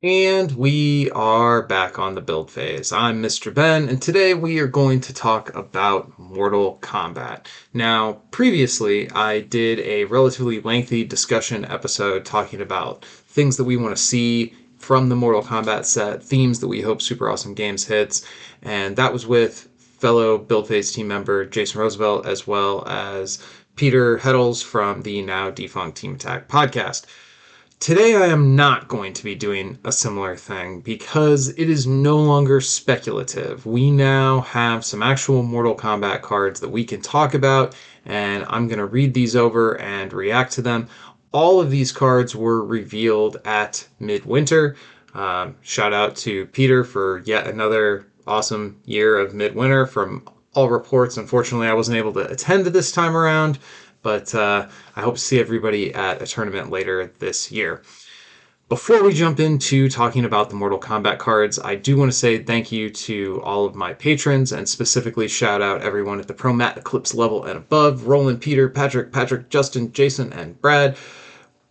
And we are back on the build phase. I'm Mr. Ben, and today we are going to talk about Mortal Kombat. Now, previously, I did a relatively lengthy discussion episode talking about things that we want to see from the Mortal Kombat set, themes that we hope Super Awesome Games hits, and that was with fellow Build Phase team member Jason Roosevelt, as well as Peter Heddles from the now defunct Team Attack podcast. Today, I am not going to be doing a similar thing because it is no longer speculative. We now have some actual Mortal Kombat cards that we can talk about, and I'm going to read these over and react to them. All of these cards were revealed at Midwinter. Shout out to Peter for yet another awesome year of Midwinter. From all reports, unfortunately, I wasn't able to attend this time around, but I hope to see everybody at a tournament later this year. Before we jump into talking about the Mortal Kombat cards, I do want to say thank you to all of my patrons and specifically shout out everyone at the Pro Mat Eclipse level and above: Roland, Peter, Patrick, Justin, Jason, and Brad.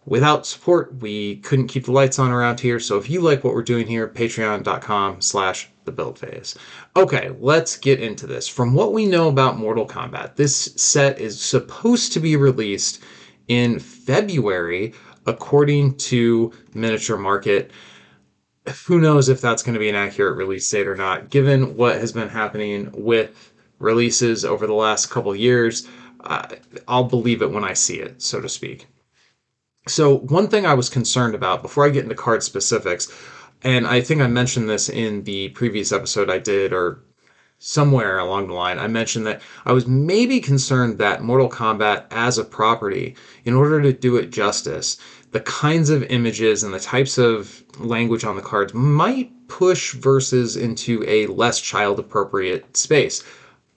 Without support, we couldn't keep the lights on around here, so if you like what we're doing here, patreon.com/thebuildphase. Okay, let's get into this. From what we know about Mortal Kombat, this set is supposed to be released in February, according to Miniature Market. Who knows if that's going to be an accurate release date or not, given what has been happening with releases over the last couple years. I'll believe it when I see it, so to speak. So one thing I was concerned about before I get into card specifics, and I think I mentioned this in the previous episode I did, or somewhere along the line, I mentioned that I was maybe concerned that Mortal Kombat as a property, in order to do it justice, the kinds of images and the types of language on the cards might push versus into a less child appropriate space.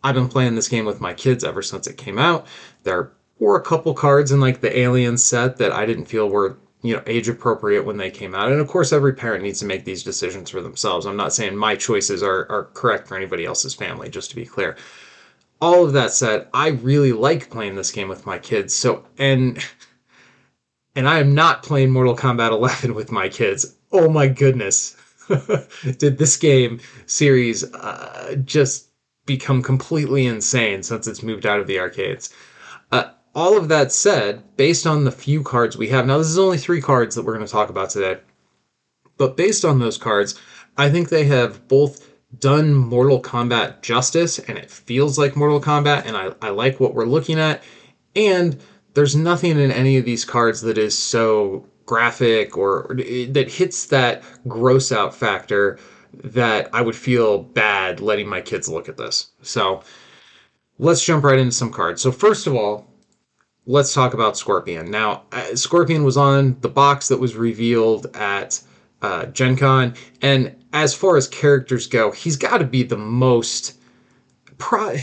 I've been playing this game with my kids ever since it came out. There were a couple cards in like the Alien set that I didn't feel were, age appropriate when they came out. And of course, every parent needs to make these decisions for themselves. I'm not saying my choices are correct for anybody else's family, just to be clear. All of that said, I really like playing this game with my kids. And I am not playing Mortal Kombat 11 with my kids. Oh my goodness. Did this game series just become completely insane since it's moved out of the arcades? All of that said, based on the few cards we have, now this is only 3 cards that we're going to talk about today, but based on those cards, I think they have both done Mortal Kombat justice, and it feels like Mortal Kombat, and I like what we're looking at, and there's nothing in any of these cards that is so graphic or that hits that gross out factor that I would feel bad letting my kids look at this. So let's jump right into some cards. So first of all, let's talk about Scorpion. Now, Scorpion was on the box that was revealed at Gen Con, and as far as characters go, he's got to be the most... I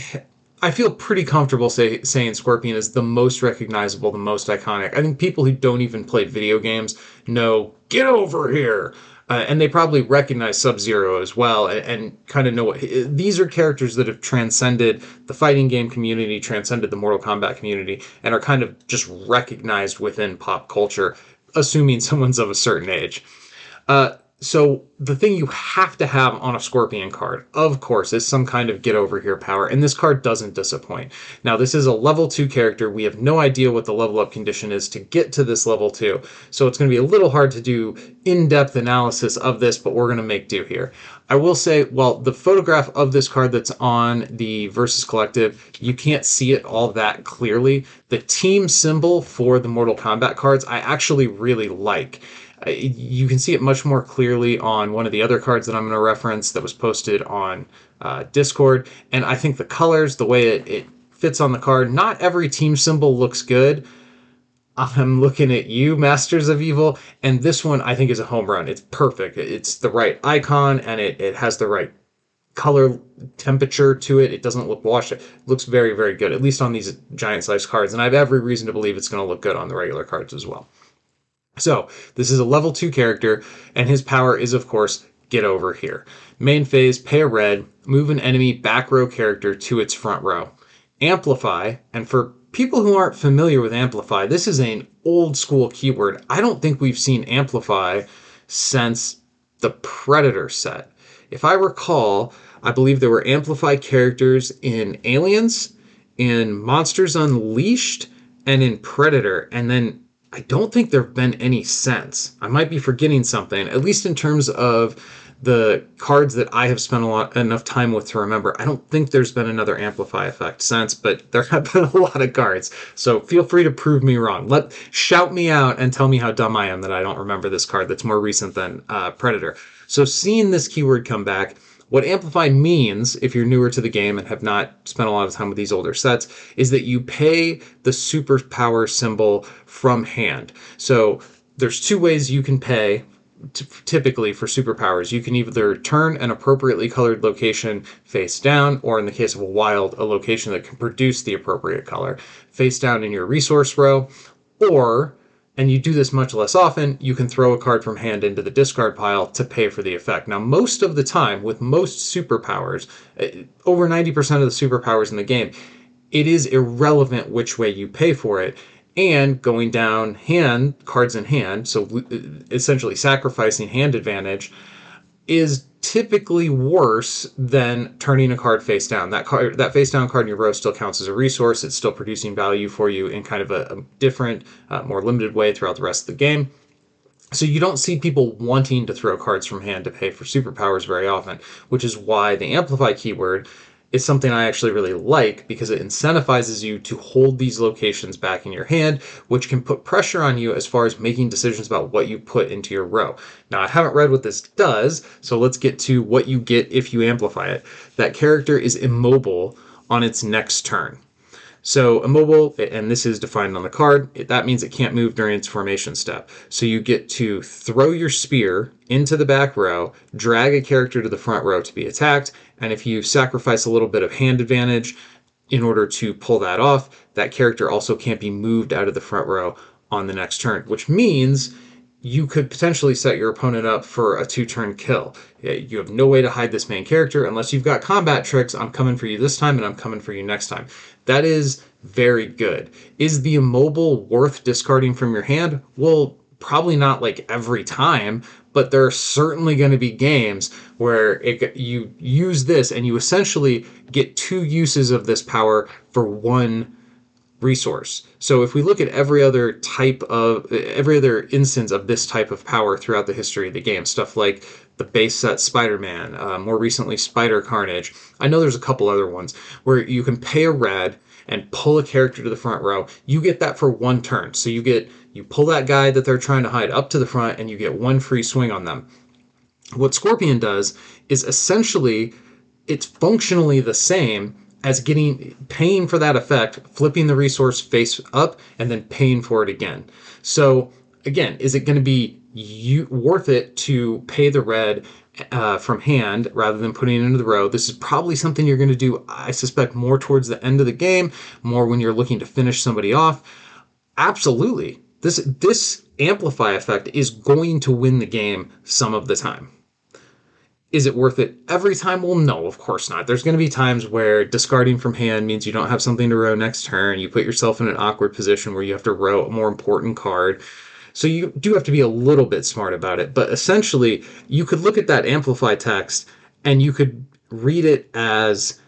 feel pretty comfortable saying Scorpion is the most recognizable, the most iconic. I think people who don't even play video games know, get over here! And they probably recognize Sub-Zero as well, and kind of know what... These are characters that have transcended the fighting game community, transcended the Mortal Kombat community, and are kind of just recognized within pop culture, assuming someone's of a certain age. So the thing you have to have on a Scorpion card, of course, is some kind of get over here power, and this card doesn't disappoint. Now, this is a level 2 character. We have no idea what the level up condition is to get to this level 2, so it's going to be a little hard to do in-depth analysis of this, but we're going to make do here. I will say, well, the photograph of this card that's on the Versus Collective, you can't see it all that clearly. The team symbol for the Mortal Kombat cards, I actually really like. You can see it much more clearly on one of the other cards that I'm going to reference that was posted on Discord. And I think the colors, the way it fits on the card, not every team symbol looks good. I'm looking at you, Masters of Evil, and this one I think is a home run. It's perfect. It's the right icon, and it has the right color temperature to it. It doesn't look washed. It looks very, very good, at least on these giant size cards. And I have every reason to believe it's going to look good on the regular cards as well. So, this is a level 2 character, and his power is, of course, get over here. Main phase, pay a red, move an enemy back row character to its front row. Amplify, and for people who aren't familiar with Amplify, this is an old school keyword. I don't think we've seen Amplify since the Predator set. If I recall, I believe there were amplified characters in Aliens, in Monsters Unleashed, and in Predator. And then I don't think there have been any since. I might be forgetting something, at least in terms of the cards that I have spent enough time with to remember. I don't think there's been another amplify effect since, but there have been a lot of cards. So feel free to prove me wrong. Shout me out and tell me how dumb I am that I don't remember this card that's more recent than Predator. So seeing this keyword come back, what amplify means, if you're newer to the game and have not spent a lot of time with these older sets, is that you pay the superpower symbol from hand. So there's two ways you can pay typically for superpowers. You can either turn an appropriately colored location face down, or in the case of a wild, a location that can produce the appropriate color face down in your resource row, or, and you do this much less often, you can throw a card from hand into the discard pile to pay for the effect. Now, most of the time, with most superpowers, over 90% of the superpowers in the game, it is irrelevant which way you pay for it. And going down hand, cards in hand, so essentially sacrificing hand advantage, is typically worse than turning a card face down. That face down card in your row still counts as a resource. It's still producing value for you in kind of a different, more limited way throughout the rest of the game. So you don't see people wanting to throw cards from hand to pay for superpowers very often, which is why the amplify keyword is something I actually really like, because it incentivizes you to hold these locations back in your hand, which can put pressure on you as far as making decisions about what you put into your row. Now, I haven't read what this does, so let's get to what you get if you amplify it. That character is immobile on its next turn. So immobile, and this is defined on the card, that means it can't move during its formation step. So you get to throw your spear into the back row, drag a character to the front row to be attacked, and if you sacrifice a little bit of hand advantage in order to pull that off, that character also can't be moved out of the front row on the next turn, which means you could potentially set your opponent up for a 2-turn kill. You have no way to hide this main character unless you've got combat tricks. I'm coming for you this time and I'm coming for you next time. That is very good. Is the immobile worth discarding from your hand? Well, probably not like every time, but there are certainly going to be games where you use this and you essentially get 2 uses of this power for 1 resource. So if we look at every other instance of this type of power throughout the history of the game, stuff like the base set Spider-Man, more recently Spider Carnage, I know there's a couple other ones where you can pay a red and pull a character to the front row. You get that for 1 turn. So you pull that guy that they're trying to hide up to the front and you get 1 free swing on them. What Scorpion does is essentially, it's functionally the same as paying for that effect, flipping the resource face up, and then paying for it again. So again, is it going to be worth it to pay the red from hand rather than putting it into the row? This is probably something you're going to do, I suspect, more towards the end of the game, more when you're looking to finish somebody off. Absolutely. This amplify effect is going to win the game some of the time. Is it worth it every time? Well, no, of course not. There's going to be times where discarding from hand means you don't have something to row next turn. You put yourself in an awkward position where you have to row a more important card. So you do have to be a little bit smart about it. But essentially, you could look at that amplify text and you could read it as,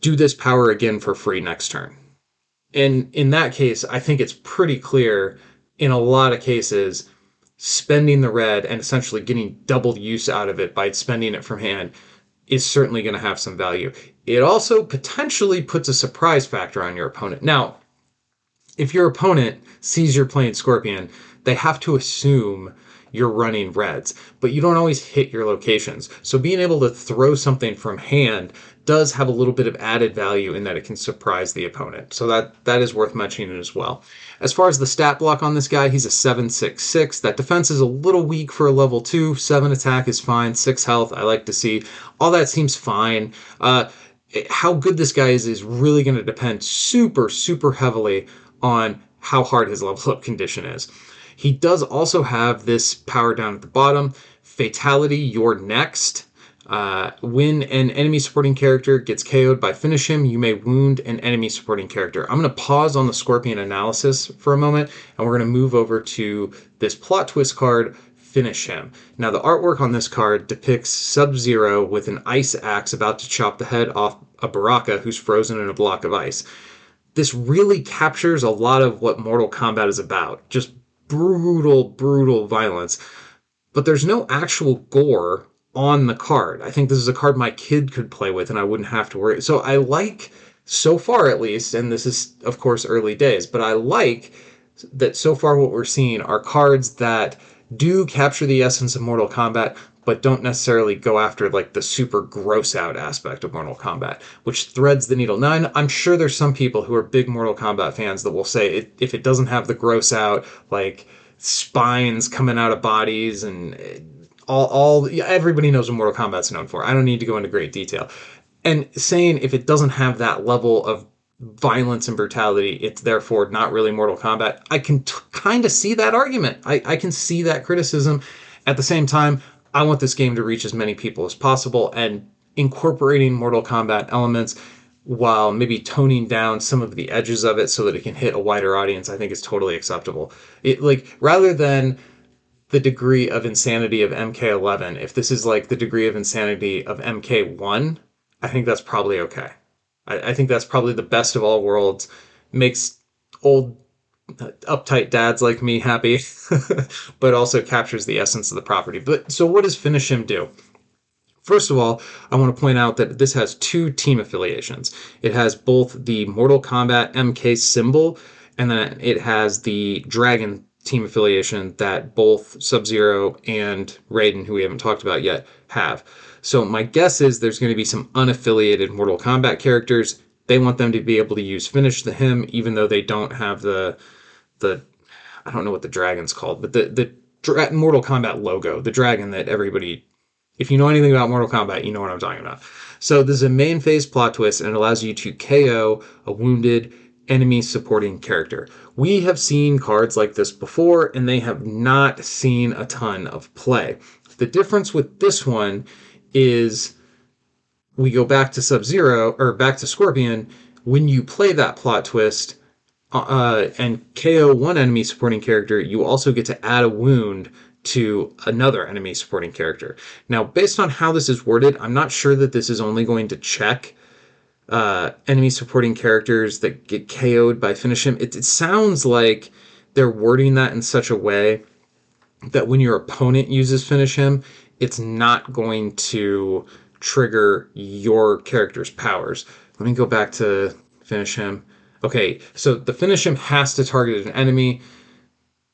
do this power again for free next turn. And in that case, I think it's pretty clear in a lot of cases, spending the red and essentially getting double use out of it by spending it from hand is certainly going to have some value. It also potentially puts a surprise factor on your opponent. Now, if your opponent sees you're playing Scorpion, they have to assume you're running reds, but you don't always hit your locations. So being able to throw something from hand does have a little bit of added value in that it can surprise the opponent. So that is worth mentioning as well. As far as the stat block on this guy, he's a 7/6/6. That defense is a little weak for a level 2. 7 attack is fine. 6 health, I like to see. All that seems fine. How good this guy is really going to depend super, super heavily on how hard his level up condition is. He does also have this power down at the bottom. Fatality, you're next. When an enemy supporting character gets KO'd by finish him, you may wound an enemy supporting character. I'm going to pause on the Scorpion analysis for a moment, and we're going to move over to this plot twist card, Finish Him. Now, the artwork on this card depicts Sub-Zero with an ice axe about to chop the head off a Baraka who's frozen in a block of ice. This really captures a lot of what Mortal Kombat is about. Just brutal, brutal violence. But there's no actual gore on the card. I think this is a card my kid could play with and I wouldn't have to worry. So I like, so far at least, and this is of course early days, but I like that so far what we're seeing are cards that do capture the essence of Mortal Kombat, but don't necessarily go after like the super gross out aspect of Mortal Kombat, which threads the needle. Now, I'm sure there's some people who are big Mortal Kombat fans that will say if it doesn't have the gross out, like spines coming out of bodies and everybody knows what Mortal Kombat's known for. I don't need to go into great detail. And saying if it doesn't have that level of violence and brutality, it's therefore not really Mortal Kombat. I can kind of see that argument. I can see that criticism. At the same time, I want this game to reach as many people as possible, and incorporating Mortal Kombat elements while maybe toning down some of the edges of it so that it can hit a wider audience, I think is totally acceptable. It, like, rather than the degree of insanity of MK11, if this is like the degree of insanity of MK1, I think that's probably okay. I think that's probably the best of all worlds. Makes old uptight dads like me happy, but also captures the essence of the property. But so what does Finish Him do? First of all, I want to point out that this has two team affiliations. It has both the Mortal Kombat MK symbol, and then it has the Dragon team affiliation that both Sub-Zero and Raiden, who we haven't talked about yet, have. So my guess is there's going to be some unaffiliated Mortal Kombat characters. They want them to be able to use Finish the Him, even though they don't have the I don't know what the dragon's called, but the Mortal Kombat logo, the dragon that everybody, if you know anything about Mortal Kombat, you know what I'm talking about. So this is a main phase plot twist, and it allows you to KO a wounded enemy supporting character. We have seen cards like this before, and they have not seen a ton of play. The difference with this one is we go back to Sub-Zero, or back to Scorpion. When you play that plot twist and KO one enemy supporting character, you also get to add a wound to another enemy supporting character. Now, based on how this is worded, I'm not sure that this is only going to check enemy supporting characters that get KO'd by Finish Him. It sounds like they're wording that in such a way that when your opponent uses Finish Him, it's not going to trigger your character's powers. Let me go back to Finish Him. Okay, so the Finish Him has to target an enemy,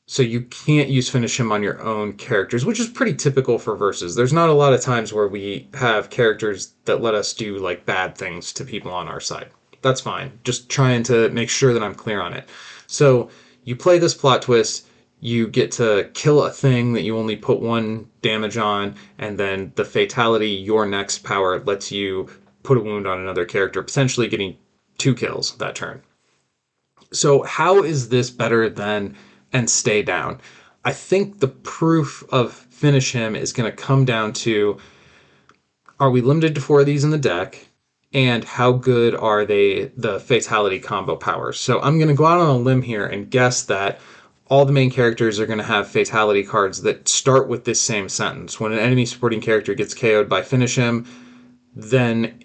so you can't use Finish Him on your own characters, which is pretty typical for versus. There's not a lot of times where we have characters that let us do like bad things to people on our side. That's fine. Just trying to make sure that I'm clear on it. So you play this plot twist, you get to kill a thing that you only put one damage on, and then the fatality, your next power, lets you put a wound on another character, potentially getting 2 kills that turn. So how is this better than and Stay Down? I think the proof of Finish Him is going to come down to, are we limited to 4 of these in the deck? And how good are they, the fatality combo powers? So I'm going to go out on a limb here and guess that all the main characters are going to have fatality cards that start with this same sentence. When an enemy supporting character gets KO'd by Finish Him, then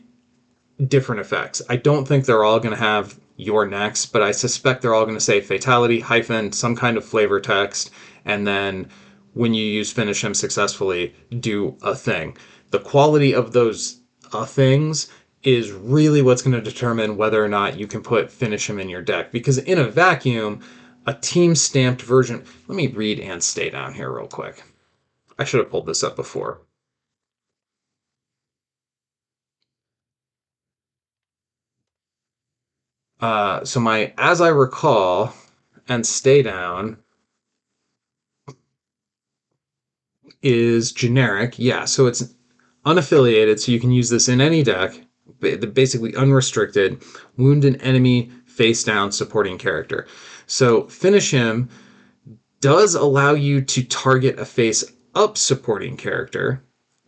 different effects. I don't think they're all going to have your next, but I suspect they're all going to say fatality hyphen some kind of flavor text, and then when you use Finish Him successfully, do a thing. The quality of those things is really what's going to determine whether or not you can put Finish Him in your deck, because in a vacuum, a team stamped version. Let me read and Stay Down here real quick. I should have pulled this up before. So my As I Recall and Stay Down is generic. Yeah, so it's unaffiliated, so you can use this in any deck. Basically unrestricted. Wound an enemy face down supporting character. So Finish Him does allow you to target a face up supporting character.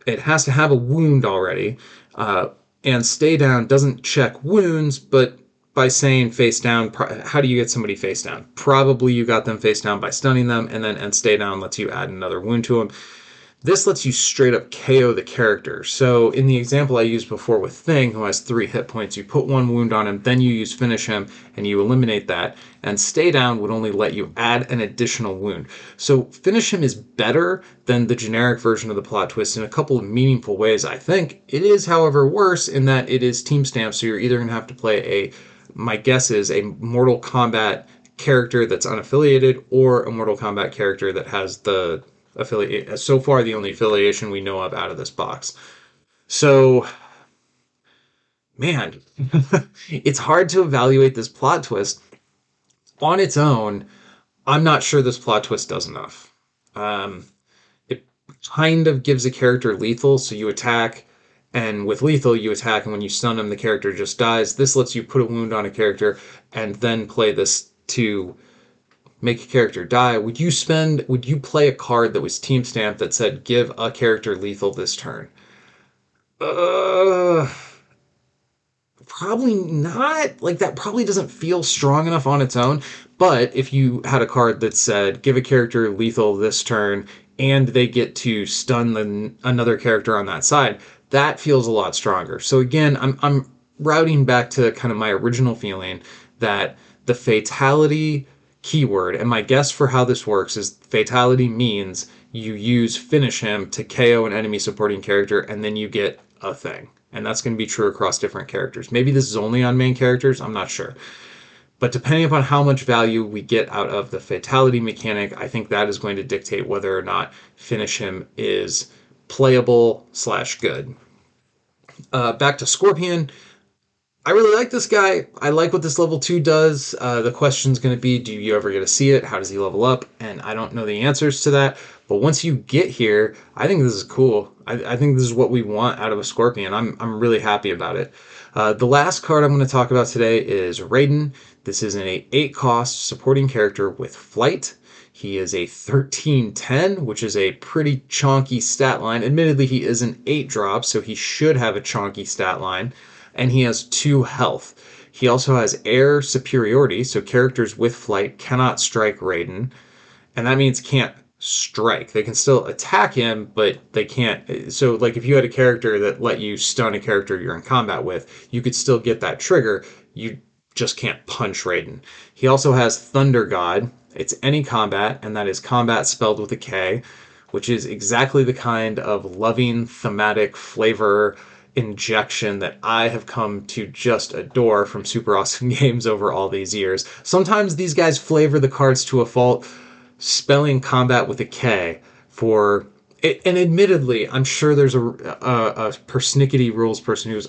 It has to have a wound already. And Stay Down doesn't check wounds, but by saying face down, how do you get somebody face down? Probably you got them face down by stunning them, and then end stay down lets you add another wound to them. This lets you straight up KO the character. So in the example I used before with Thing, who has 3 hit points, you put 1 wound on him, then you use finish him, and you eliminate that. And stay down would only let you add an additional wound. So finish him is better than the generic version of the plot twist in a couple of meaningful ways, I think. It is, however, worse in that it is team stamped, so you're either going to have to play my guess is, a Mortal Kombat character that's unaffiliated or a Mortal Kombat character that has the affiliate. So far, the only affiliation we know of out of this box. So, man, it's hard to evaluate this plot twist. On its own, I'm not sure this plot twist does enough. It kind of gives a character lethal, so you attack, and with lethal, you attack, and when you stun him, the character just dies. This lets you put a wound on a character and then play this to make a character die. Would you play a card that was team stamped that said give a character lethal this turn? Probably not. Like, that probably doesn't feel strong enough on its own. But if you had a card that said give a character lethal this turn and they get to stun another character on that side, that feels a lot stronger. So again, I'm routing back to kind of my original feeling that the fatality keyword, and my guess for how this works is fatality means you use finish him to KO an enemy supporting character, and then you get a thing. And that's going to be true across different characters. Maybe this is only on main characters, I'm not sure. But depending upon how much value we get out of the fatality mechanic, I think that is going to dictate whether or not finish him is playable/good. Back to Scorpion. I really like this guy. I like what this level 2 does. The question's going to be, do you ever get to see it? How does he level up? And I don't know the answers to that. But once you get here, I think this is cool. I think this is what we want out of a Scorpion. I'm really happy about it. The last card I'm going to talk about today is Raiden. This is an 8 cost supporting character with flight. He is a 1310, which is a pretty chonky stat line. Admittedly, he is an 8 drop, so he should have a chonky stat line. And he has 2 health. He also has air superiority, so characters with flight cannot strike Raiden. And that means can't strike. They can still attack him, but they can't. So, like, if you had a character that let you stun a character you're in combat with, you could still get that trigger. You just can't punch Raiden. He also has Thunder God. It's any combat, and that is combat spelled with a K, which is exactly the kind of loving, thematic flavor injection that I have come to just adore from Super Awesome Games over all these years. Sometimes these guys flavor the cards to a fault, spelling combat with a K for it, and admittedly, I'm sure there's a persnickety rules person who's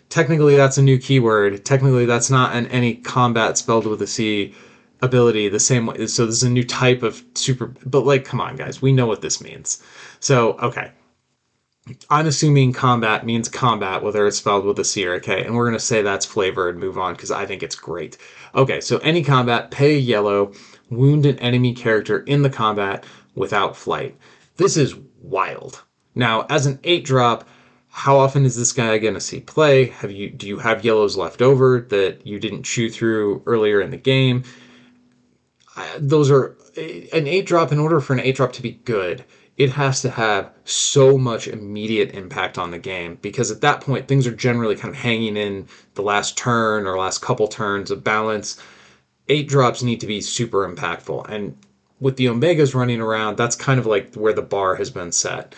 technically that's a new keyword. Technically, that's not an any combat spelled with a C ability the same way. So this is a new type of super. But like, come on, guys, we know what this means. So okay. I'm assuming combat means combat, whether it's spelled with a C or a K, and we're going to say that's flavor and move on because I think it's great. Okay, so any combat, pay yellow, wound an enemy character in the combat without flight. This is wild. Now, as an 8 drop, how often is this guy going to see play? Do you have yellows left over that you didn't chew through earlier in the game? Those are an 8 drop. In order for an 8 drop to be good, it has to have so much immediate impact on the game, because at that point things are generally kind of hanging in the last turn or last couple turns of balance. 8 drops need to be super impactful, and with the Omegas running around, that's kind of like where the bar has been set.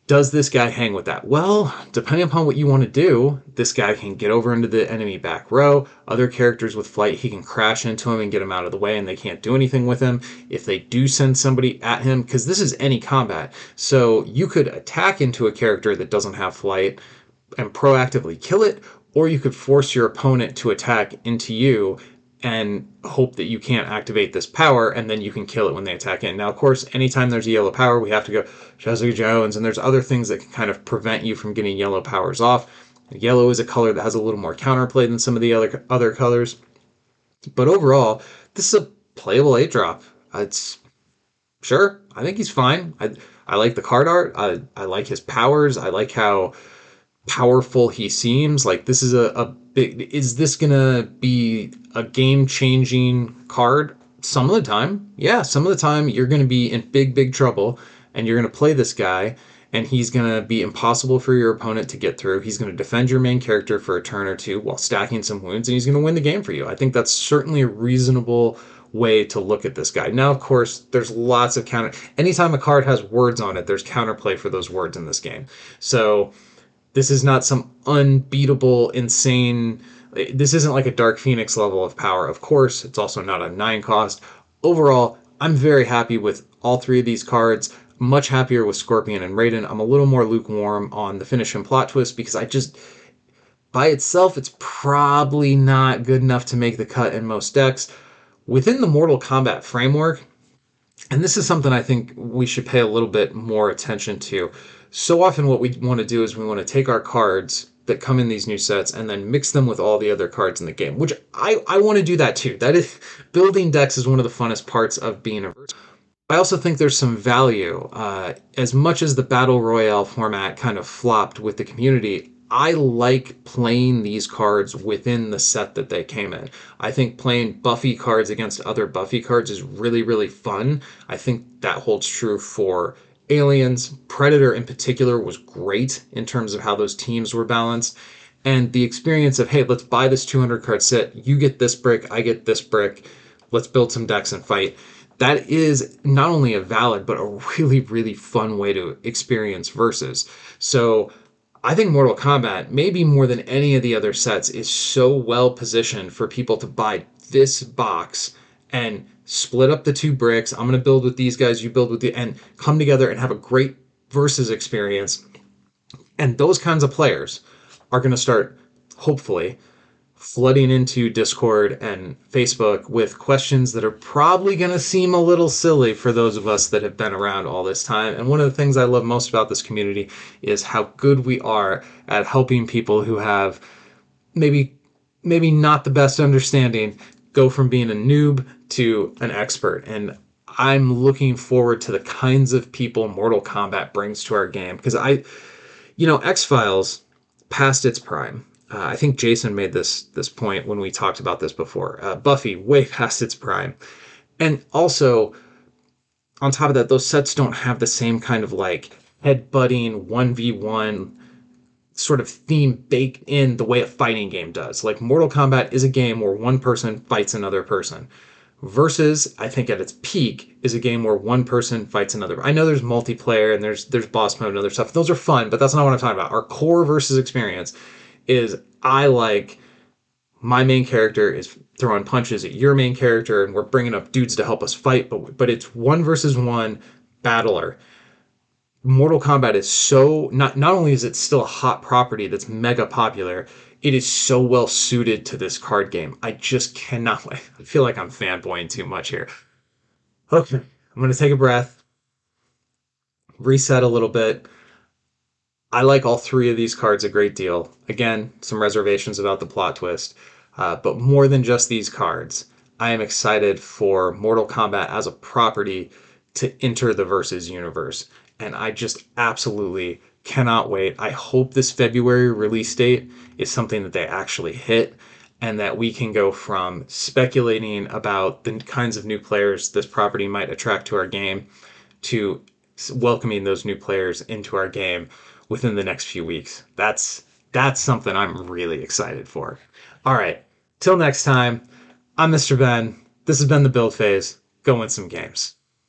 Does this guy hang with that? Well, depending upon what you want to do, this guy can get over into the enemy back row. Other characters with flight, he can crash into him and get him out of the way, and they can't do anything with him. If they do send somebody at him, because this is any combat, so you could attack into a character that doesn't have flight and proactively kill it, or you could force your opponent to attack into you and hope that you can't activate this power, and then you can kill it when they attack in. Now, of course, anytime there's a yellow power, we have to go Jessica Jones, and there's other things that can kind of prevent you from getting yellow powers off. Yellow is a color that has a little more counterplay than some of the other colors. But overall, this is a playable 8-drop. It's sure, I think he's fine. I like the card art. I like his powers. I like how powerful he seems. Like this is a big, is this gonna be a game changing card? Some of the time, yeah, some of the time you're gonna be in big trouble and you're gonna play this guy and he's gonna be impossible for your opponent to get through. He's gonna defend your main character for a turn or two while stacking some wounds, and he's gonna win the game for you. I think that's certainly a reasonable way to look at this guy. Now, of course, there's lots of counter. Anytime a card has words on it, there's counterplay for those words in this game. So this is not some unbeatable, insane. This isn't like a Dark Phoenix level of power. Of course, it's also not a 9 cost. Overall, I'm very happy with all three of these cards. Much happier with Scorpion and Raiden. I'm a little more lukewarm on the Finish and Plot Twist because I just, by itself, it's probably not good enough to make the cut in most decks. Within the Mortal Kombat framework, and this is something I think we should pay a little bit more attention to. So often, what we want to do is we want to take our cards that come in these new sets and then mix them with all the other cards in the game, which I want to do that too. That is, building decks is one of the funnest parts of being a. I also think there's some value. As much as the Battle Royale format kind of flopped with the community, I like playing these cards within the set that they came in. I think playing Buffy cards against other Buffy cards is really fun. I think that holds true for Aliens. Predator in particular was great in terms of how those teams were balanced. And the experience of, hey, let's buy this 200 card set. You get this brick, I get this brick. Let's build some decks and fight. That is not only a valid, but a really fun way to experience versus. So I think Mortal Kombat, maybe more than any of the other sets, is so well positioned for people to buy this box and split up the two bricks. I'm going to build with these guys, you build with the, and come together and have a great versus experience. And those kinds of players are going to start, hopefully, flooding into Discord and Facebook with questions that are probably going to seem a little silly for those of us that have been around all this time. And one of the things I love most about this community is how good we are at helping people who have maybe not the best understanding go from being a noob to an expert. And I'm looking forward to the kinds of people Mortal Kombat brings to our game because X-Files past its prime. I think Jason made this point when we talked about this before. Buffy, way past its prime. And also, on top of that, those sets don't have the same kind of like head-butting 1v1 sort of theme baked in the way a fighting game does. Like Mortal Kombat is a game where one person fights another person. Versus, I think at its peak, is a game where one person fights another. I know there's multiplayer and there's boss mode and other stuff. Those are fun, but that's not what I'm talking about. Our core versus experience is I like my main character is throwing punches at your main character and we're bringing up dudes to help us fight, but it's one versus one battler. Mortal Kombat is so not only is it still a hot property that's mega popular, it is so well suited to this card game. I just cannot wait. I feel like I'm fanboying too much here. Okay, I'm gonna take a breath, reset a little bit. I like all three of these cards a great deal. Again, some reservations about the plot twist, but more than just these cards, I am excited for Mortal Kombat as a property to enter the Versus universe. And I just absolutely cannot wait. I hope this February release date is something that they actually hit and that we can go from speculating about the kinds of new players this property might attract to our game to welcoming those new players into our game within the next few weeks. That's something I'm really excited for. All right, till next time, I'm Mr. Ben. This has been the Build Phase. Go win some games.